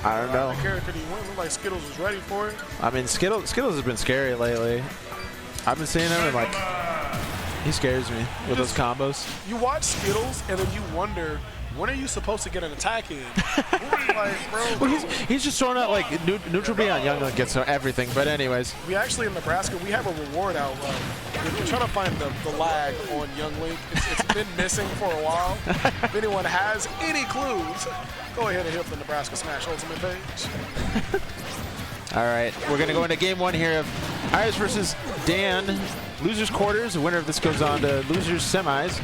I don't know. The character he went looked like Skittles was ready for it. I mean, Skittles has been scary lately. I've been seeing him and like, he scares me with those combos. You watch Skittles and then you wonder, when are you supposed to get an attack in? Like, bro. Well, he's just throwing out like neutral B on Young Link gets everything. But anyways, we actually in Nebraska we have a reward out. We're trying to find the lag on Young Link. It's been missing for a while. If anyone has any clues, go ahead and hit the Nebraska Smash Ultimate page. All right, we're gonna go into game one here of Iris versus Dan. Losers quarters. The winner of this goes on to losers semis.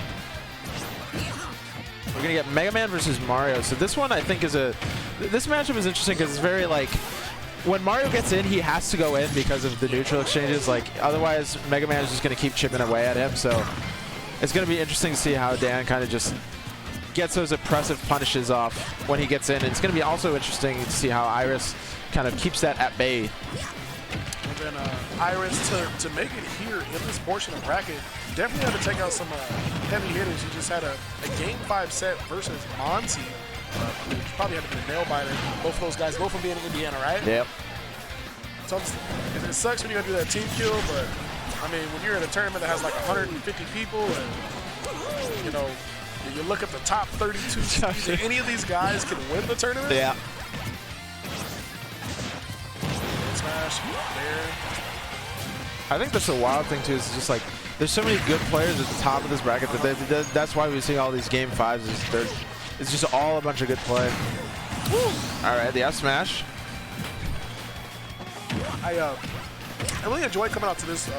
We're gonna get Mega Man versus Mario. So this one I think is this matchup is interesting because it's very like when Mario gets in, he has to go in because of the neutral exchanges. Like otherwise, Mega Man is just gonna keep chipping away at him. So it's gonna be interesting to see how Dan kind of just gets those oppressive punishes off when he gets in. And it's gonna be also interesting to see how Iris kind of keeps that at bay. And then Iris to make it here in this portion of bracket definitely had to take out some heavy hitters. He just had a game 5 set versus Monty. Probably had to be a nail biter. Both of those guys, both from being in Indiana, right? Yep. So it sucks when you gotta do that team kill, but I mean when you're in a tournament that has like 150 people and you know you look at the top 32 teams, and any of these guys can win the tournament. Yeah. Smash there. I think that's the wild thing too. Is just like there's so many good players at the top of this bracket that that's why we see all these game 5s. It's just all a bunch of good play. Woo. All right, the F smash. I really enjoy coming out to this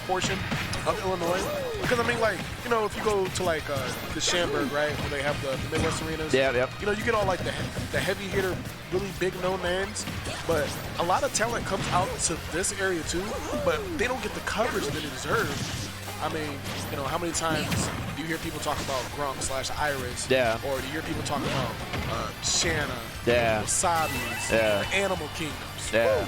portion of Illinois because I mean like you know if you go to like the Shamburg, right, where they have the Midwest arenas. Yeah, yep. You know you get all like the heavy hitter, really big known names, but a lot of talent comes out to this area too, but they don't get the coverage that they deserve. I mean, you know, how many times do you hear people talk about Grump / Iris? Yeah. Or do you hear people talk about Shanna? Yeah. Wasabi's? Yeah. The Animal Kingdoms? Yeah. Woo.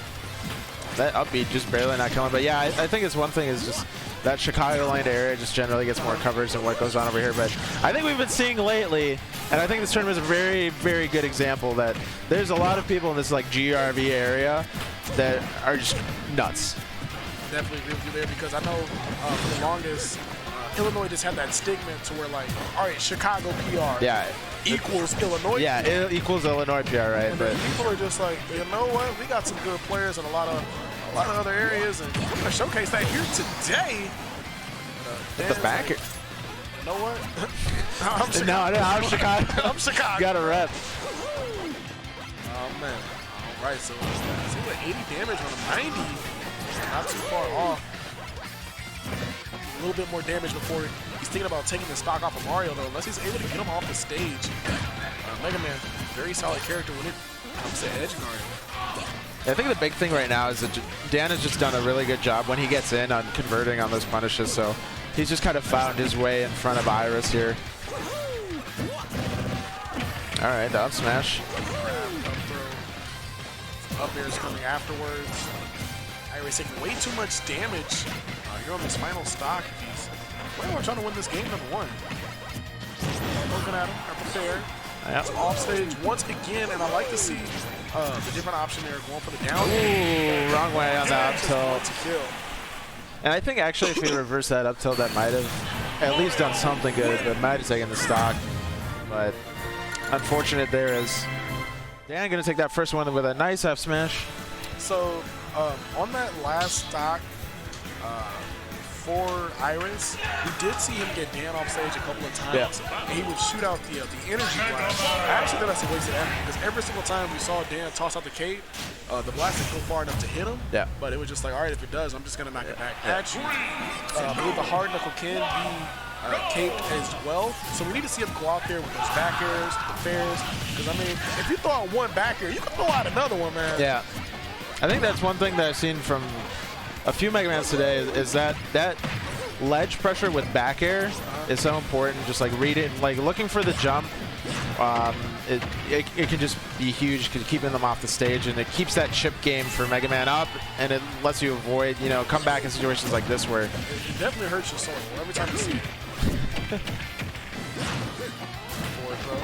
That upbeat just barely not killing, but yeah, I think it's one thing is just that Chicagoland area just generally gets more coverage than what goes on over here. But I think we've been seeing lately, and I think this tournament is a very, very good example that there's a lot of people in this like GRV area that are just nuts. Definitely agree with you there because I know for the longest, Illinois just had that stigma to where like, all right, Chicago PR equals Illinois. Yeah, it equals Illinois PR, right? And but people are just like, you know what? We got some good players in a lot of other areas, and we're gonna showcase that here today. The backer. Like, you know what? I'm Chicago. No, I'm Chicago. I'm Chicago. Got a rep. Oh man. All right, so see what 80 damage on a 90. Not too far off. A little bit more damage before he's thinking about taking the stock off of Mario, though. Unless he's able to get him off the stage. Mega Man, very solid character when it comes to edge guarding. I think the big thing right now is that Dan has just done a really good job when he gets in on converting on those punishes. So he's just kind of found his way in front of Iris here. All right, the up smash. Up air is coming afterwards. Iris taking way too much damage. You're on this final stock. He's trying to win this game #1. Looking at him, prepare. It's off stage once again, and I like to see the different option there going for the down. Ooh, wrong way on the up tilt. And I think actually if we reverse that up tilt, that might have at least done something good, but might have taken the stock. But unfortunate there is Dan going to take that first one with a nice F smash. So on that last stock for Iris, we did see him get Dan off stage a couple of times, and he would shoot out the energy blast. I actually think that's a waste of effort because every single time we saw Dan toss out the cape, the blast didn't go far enough to hit him. Yeah. But it was just like, all right, if it does, I'm just gonna knock it back at you. I believe the hard knuckle can be caped as well, so we need to see him go out there with those back airs, the fairs. Because I mean, if you throw out one back air, you can throw out another one, man. Yeah. I think that's one thing that I've seen from a few Mega Mans today is that ledge pressure with back air is so important. Just like read it, like looking for the jump. It can just be huge, keeping them off the stage, and it keeps that chip game for Mega Man up, and it lets you avoid, you know, come back in situations like this where it definitely hurts your soul every time you see it. Forward throw.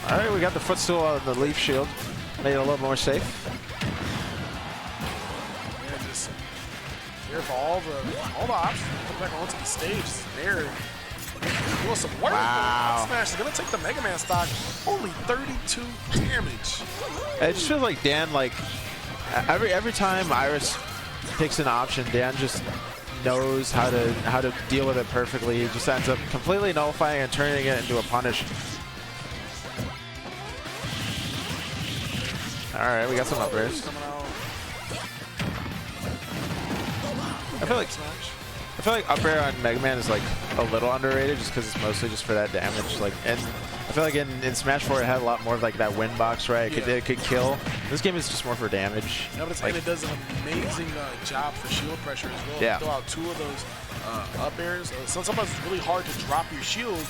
All right, we got the footstool on the leaf shield. Made it a little more safe. Yeah, just here for all the options. Put back onto the stage. There. Doing some work. Wow. Smash is going to take the Mega Man stock. Only 32 damage. It just feels like Dan, like, every time Iris picks an option, Dan just knows how to deal with it perfectly. He just ends up completely nullifying and turning it into a punish. All right, we got some up airs. I feel like up air on Mega Man is like a little underrated just because it's mostly just for that damage. Like, and I feel like in Smash 4 it had a lot more of like that win box, right? It could kill. This game is just more for damage. Yeah, but and it does an amazing job for shield pressure as well. Yeah. Throw out 2 of those up airs. Sometimes it's really hard to drop your shield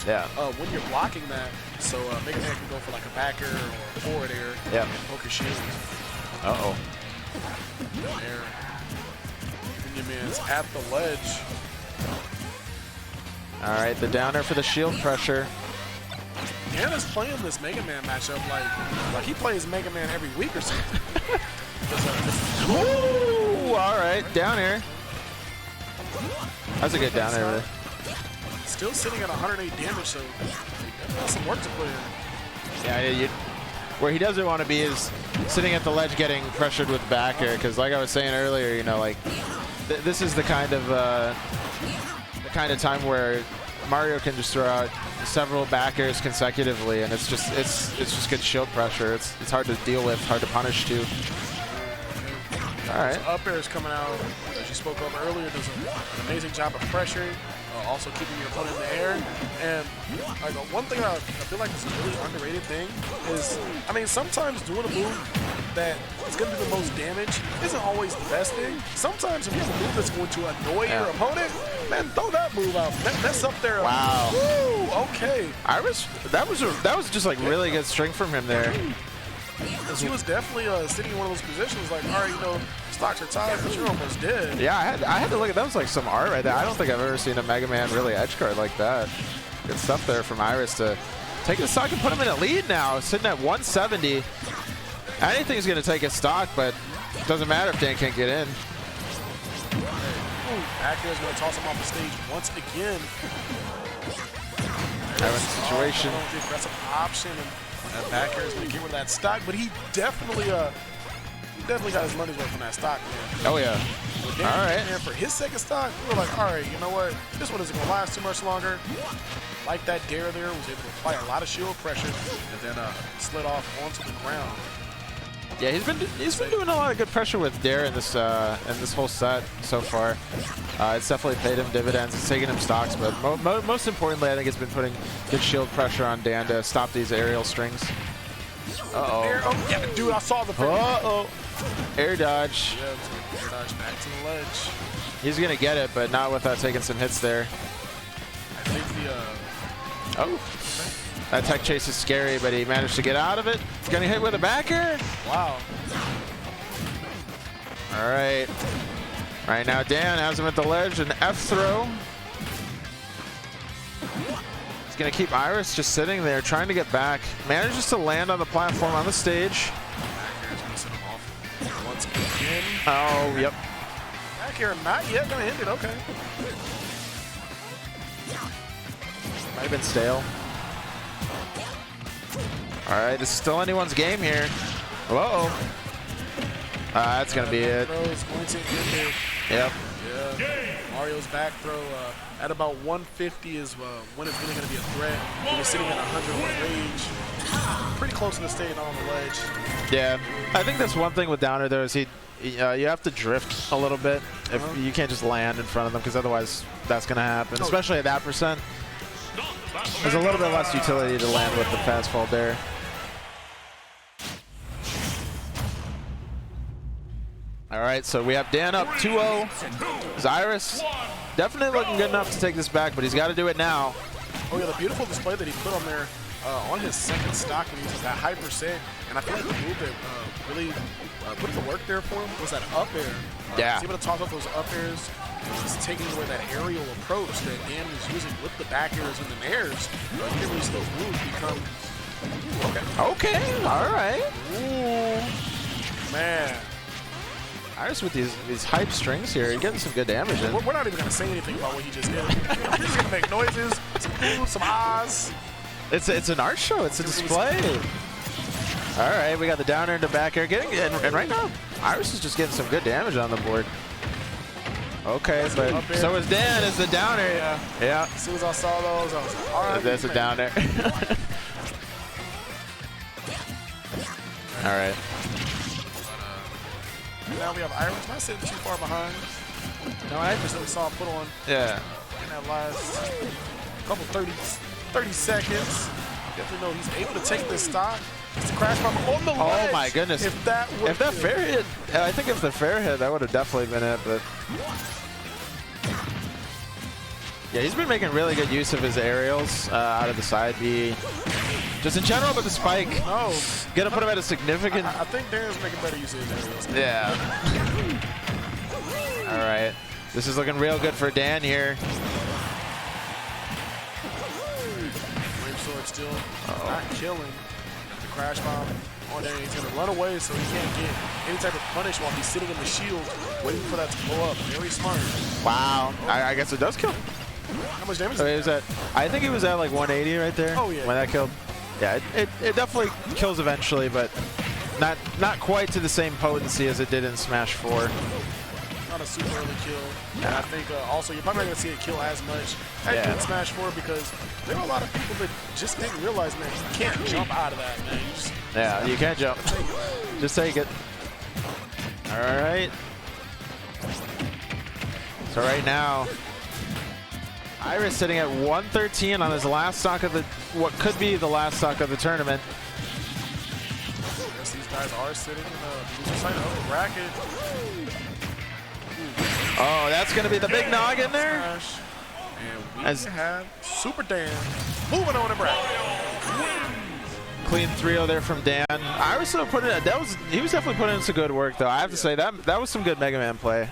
when you're blocking that. So Mega Man can go for like a back air or a forward air and poke your shield. Uh-oh. There. Your man's at the ledge. All right, the downer for the shield pressure. Dan is playing this Mega Man matchup like he plays Mega Man every week or something. Ooh, all right, down air. That's a good down air. Still sitting at 108 damage, so that's some work to put in. Yeah, where he doesn't want to be is sitting at the ledge getting pressured with back air, because like I was saying earlier, you know, like this is the kind of time where Mario can just throw out several back airs consecutively, and it's just good shield pressure. It's hard to deal with, hard to punish too. All right. So up air is coming out, as you spoke of earlier, does an amazing job of pressuring, also keeping your opponent in the air. And like one thing I feel like is a really underrated thing is, I mean, sometimes doing a move that is going to do the most damage isn't always the best thing. Sometimes if you have a move that's going to annoy your opponent, man, throw that move out. That's up there. Wow. Woo, okay. That was just like really good strength from him there. He was definitely sitting in one of those positions like, all right, you know, stocks are tied, but you're almost dead. Yeah, I had to look at that. Was like some art right there. I don't think I've ever seen a Mega Man really edge guard like that. Good stuff there from Iris to take the stock and put him in a lead now, sitting at 170. Anything's going to take a stock, but it doesn't matter if Dan can't get in. Actor is going to toss him off the stage once again. Having a situation. The aggressive option, and back air is going to get rid of that stock, but he definitely got his money's worth on that stock, man. Oh, yeah. All right. Man, for his second stock, we were like, all right, you know what? This one isn't going to last too much longer. Like that dare there, was able to apply a lot of shield pressure and then slid off onto the ground. Yeah, he's been doing a lot of good pressure with Dare in this whole set so far. It's definitely paid him dividends. It's taken him stocks, but most importantly, I think it's been putting good shield pressure on Dan to stop these aerial strings. Uh-oh. Oh, yeah, dude, I saw the Uh-oh. Air dodge. Yeah, it was air dodge back to the ledge. He's going to get it, but not without taking some hits there. I think the... Oh. That tech chase is scary, but he managed to get out of it. He's going to hit with a back air. Wow. All right. Right now, Dan has him at the ledge, an F throw. He's going to keep Iris just sitting there, trying to get back. Manages to land on the platform on the stage. Back air is going to set him off once again. Oh, yep. Back air not yet going to hit it. Okay. Might have been stale. All right, this is still anyone's game here. Uh-oh. That's going to be it. Is going to end it. Yep. Yeah. Mario's back throw at about 150 is when it's really going to be a threat. When he's sitting at 100 rage. Pretty close to the stage on the ledge. Yeah. I think that's one thing with Downer, though, is you have to drift a little bit. If you can't just land in front of them, because otherwise that's going to happen, especially at that percent. There's a little bit less utility to land with the fast fall there. All right, so we have Dan up 2-0. Zyrus definitely looking good enough to take this back, but he's got to do it now. Oh, yeah, the beautiful display that he put on there on his second stock when he uses that high percent. And I feel like the move that really put the work there for him was that up air. Yeah. He's able to toss up those up airs. He's taking away that aerial approach that Dan was using with the back airs and the nairs. You can really see those moves become... Okay. Okay, all right. Ooh, man. Iris with these hype strings here, you're getting some good damage in. We're not even going to say anything about what he just did. We're just going to make noises, some oohs, some ahs. It's an art show. It's a display. All right, we got the down air into back air. And right now, Iris is just getting some good damage on the board. Okay, but so is Dan. Is the down air. Yeah. As soon as I saw those, I was like, all right. That's a down air. All right. Now we have Iris not sitting too far behind. No, I just saw him put on in that last couple 30 seconds. Definitely know he's able to take this stock. It's a crash bomb on the ledge. Oh my goodness. If that fair hit, I think if the fair hit, that would have definitely been it, but yeah, he's been making really good use of his aerials out of the side B. Just in general, but the spike. No. Gonna put him at a significant. I think Darren's making better use of his aerials. Yeah. All right. This is looking real good for Dan here. Flame sword still not killing. The crash bomb on there. He's gonna run away so he can't get any type of punish while he's sitting in the shield, waiting for that to blow up. Very smart. Wow. I guess it does kill. How much damage? I think he was at like 180 right there. Oh yeah. When that killed. Yeah, it definitely kills eventually, but not quite to the same potency as it did in Smash 4. Not a super early kill. And I think also you're probably not going to see it kill as much as in Smash 4 because there are a lot of people that just didn't realize, man, you can't jump out of that, man. You can't jump. Just take it. All right. So right now, Iris sitting at 113 on his last stock of what could be the last stock of the tournament. Yes, these guys are sitting in the loser side of the bracket. Oh, that's going to be the big nog in there. And we have Super Dan moving on to bracket. Clean 3-0 there from Dan. Iris put in, he was definitely putting in some good work though. I have to say that was some good Mega Man play.